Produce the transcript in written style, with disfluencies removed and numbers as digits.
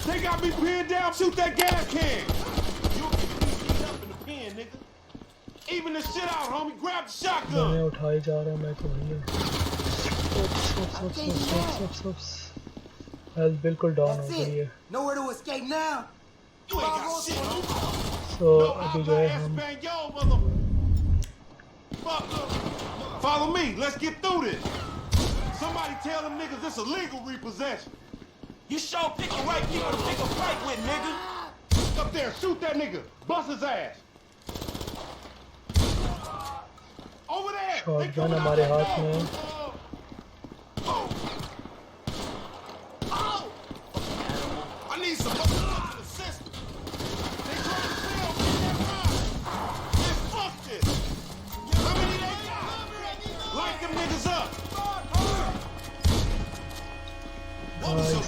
They got me pinned down. Shoot that gas can. You'll get PC'd up in the pen, nigga. Even the shit out, homie. Grab the shotgun. मैं उठाए जा रहा हूँ मैं तो भैया health बिल्कुल डाउन हो गई है Nowhere to escape now. You ain't got shit, homie. तो अभी जो है हम Follow me. Let's get through this. Somebody tell them niggas this illegal repossession. You sure pick the right people to pick a fight with, nigga. Up there, shoot that nigga. Bust his ass. Over there. Shotgun हमारे हाथ में I need some motherfucking assistance. They trying to sell me that ride. Man, fuck this. How many they got? Light them niggas up. What was your